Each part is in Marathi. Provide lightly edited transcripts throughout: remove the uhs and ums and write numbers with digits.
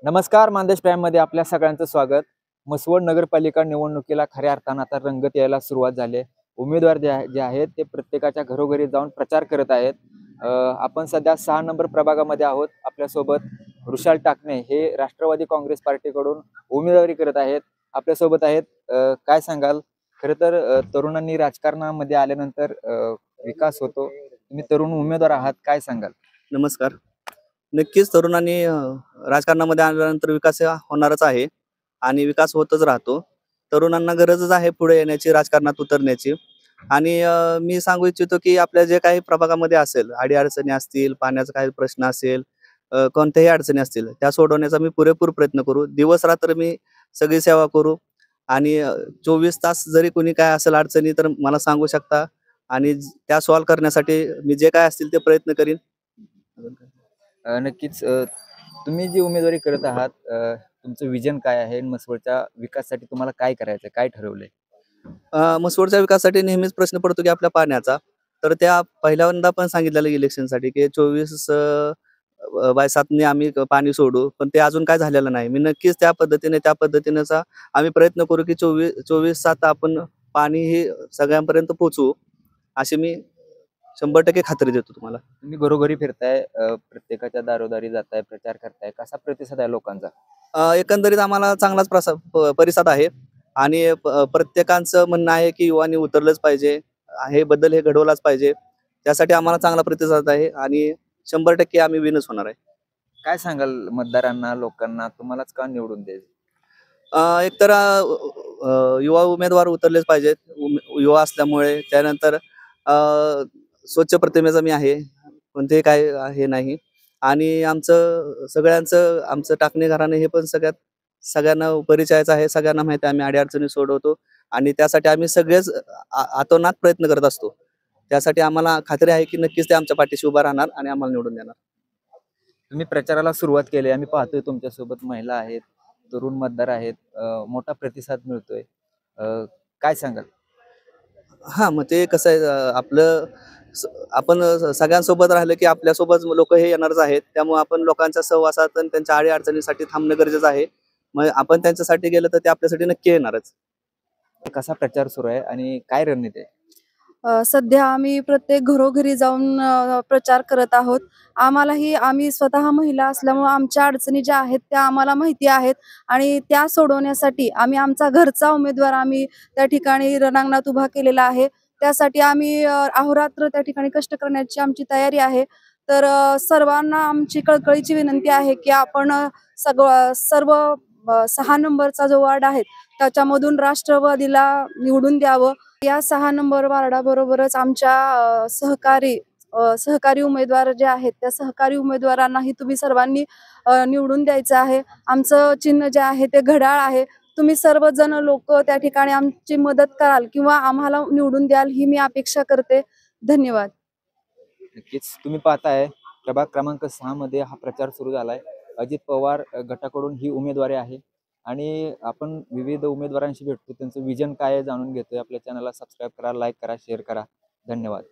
नमस्कार, मानदेश प्राईममध्ये आपल्या सगळ्यांचं स्वागत। मसवड नगरपालिका निवडणुकीला खऱ्या अर्थानं आता रंगत यायला सुरुवात झाली आहे। उमेदवार जे आहेत ते प्रत्येकाच्या घरोघरी जाऊन प्रचार करत आहेत। आपण सध्या 6 नंबर प्रभागामध्ये आहोत। आपल्यासोबत वृषाल टाकणे हे राष्ट्रवादी काँग्रेस पार्टीकडून उमेदवारी करत आहेत। आपल्यासोबत आहेत। काय सांगाल? खरं तर तरुणांनी राजकारणामध्ये आल्यानंतर विकास होतो। तुम्ही तरुण उमेदवार आहात, काय सांगाल? नमस्कार। नक्कीच तरुणांनी राजकारणामध्ये आल्यानंतर विकास होणारच आहे आणि विकास होतच राहतो। तरुणांना गरजच आहे पुढे येण्याची, राजकारणात उतरण्याची। आणि मी सांगू इच्छितो की आपल्या जे काही प्रभागामध्ये असेल, अडीअडचणी असतील, पाण्याचा काही प्रश्न असेल, कोणत्याही अडचणी असतील, त्या सोडवण्याचा मी पुरेपूर प्रयत्न करू। दिवस रात्र मी सगळी सेवा करू आणि 24 तास जरी कोणी काय असेल अडचणी तर मला सांगू शकता आणि त्या सॉल्व्ह करण्यासाठी मी जे काय असतील ते प्रयत्न करीन। नक्कीच तुम्ही जी उमेदवारी करत आहात, तुमचं विजन काय आहे? मसवडच्या विकासासाठी तुम्हाला काय करायचं, काय ठरवलंय? मसवडच्या विकासासाठी नेहमीच प्रश्न पडतो की आपल्या पाण्याचा। तर त्या पहिल्यांदा पण सांगितलेलं इलेक्शनसाठी की 24/7 ने आम्ही पाणी सोडू, पण ते अजून काय झालेलं नाही। मी नक्कीच त्या पद्धतीनेचा आम्ही प्रयत्न करू की 24/7 आपण पाणी हे सगळ्यांपर्यंत पोहोचवू, अशी मी 100% खात्री देतो तुम्हाला। तुम्ही घरोघरी फिरताय, प्रत्येकाच्या दारोदारी जाताय, प्रचार करताय, कसा प्रतिसाद आहे लोकांचा? एकंदरीत आम्हाला चांगलाच प्रतिसाद आहे आणि प्रत्येकाचं म्हणणं आहे की युवांनी उतरलंच पाहिजे, हे बदल हे घडवलाच पाहिजे। त्यासाठी आम्हाला चांगला प्रतिसाद आहे आणि 100% आम्ही विनच होणार आहे। काय सांगाल मतदारांना, लोकांना तुम्हालाच का निवडून द्यायचं? एकतर युवा उमेदवार उतरलेच पाहिजेत। युवा असल्यामुळे त्यानंतर स्वच्छ प्रतिमेचा मी आहे, कोणतेही काय हे नाही। आणि आमचं टाकणे घराणे हे पण सगळ्यांना परिचयाचं आहे, सगळ्यांना माहिती आहे आम्ही अडीअडचणी सोडवतो आणि त्यासाठी आम्ही सगळेच आतोनात प्रयत्न करत असतो। त्यासाठी आम्हाला खात्री आहे की नक्कीच ते आमच्या पाठीशी उभा राहणार आणि आम्हाला निवडून देणार। तुम्ही प्रचाराला सुरुवात केली, आम्ही पाहतोय तुमच्यासोबत महिला आहेत, तरुण मतदार आहेत, मोठा प्रतिसाद मिळतोय। काय सांगाल? हां, मग ते कसं आहे आपण सगळ्यांसोबत राहिलं की आपल्यासोबत लोक हे येणारच आहेत। त्यामुळे आपण लोकांच्या सहवासात आणि त्यांच्या अडीअडचणीसाठी थांबणं गरजेचं आहे। मग आपण त्यांच्यासाठी गेलं तर ते आपल्यासाठी नक्की येणारच। कसा प्रचार सुरू आहे आणि काय रणनीती आहे? सध्या आम्ही प्रत्येक घरोघरी जाऊन प्रचार करत आहोत। आम्ही स्वतः महिला असल्यामुळे आमच्या अडचणी ज्या आहेत त्या आम्हाला माहिती आहेत आणि त्या सोडवण्यासाठी आम्ही आमचा घरचा उमेदवार त्या ठिकाणी रणांगणात उभा केलेला आहे। त्यासाठी आम्ही अहोरात्र त्या ठिकाणी कष्ट करण्याची आमची तयारी आहे। तर सर्वांना आमची कळकळीची विनंती आहे की आपण सर्व 6 नंबरचा जो वार्ड आहे त्याच्यामधून राष्ट्रवादीला निवडून द्यावं। या 6 नंबर वार्डाबरोबरच आमच्या सहकारी उमेदवार जे आहेत त्या सहकारी उमेदवारांनाही तुम्ही सर्वांनी निवडून द्यायचं आहे। आमचं चिन्ह जे आहे ते घड्याळ आहे। तुम्ही सर्वजण लोक त्या ठिकाणी आमची मदत कराल किंवा आम्हाला निवडून द्याल ही मी अपेक्षा करते। धन्यवाद। नक्कीच तुम्ही पाहताय प्रभाग क्रमांक 6 मध्ये हा प्रचार सुरू झालाय। अजित पवार गटाकडून ही उमेदवारी आहे आणि आपण विविध उमेदवारांशी भेटतो, त्यांचं विजन काय आहे जाणून घेतोय। आपल्या चॅनलला सबस्क्राईब करा, लाईक करा, शेअर करा। धन्यवाद।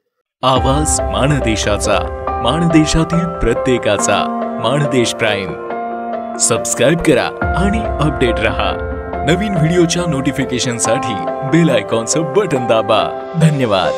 आवाज माणदेशाचा, माणदेशातील प्रत्येकाचा, माणदेश प्राईम। सबस्क्राईब करा आणि अपडेट रहा। नवीन व्हिडिओच्या नोटिफिकेशनसाठी बेल आयकॉनचं बटन दाबा। धन्यवाद।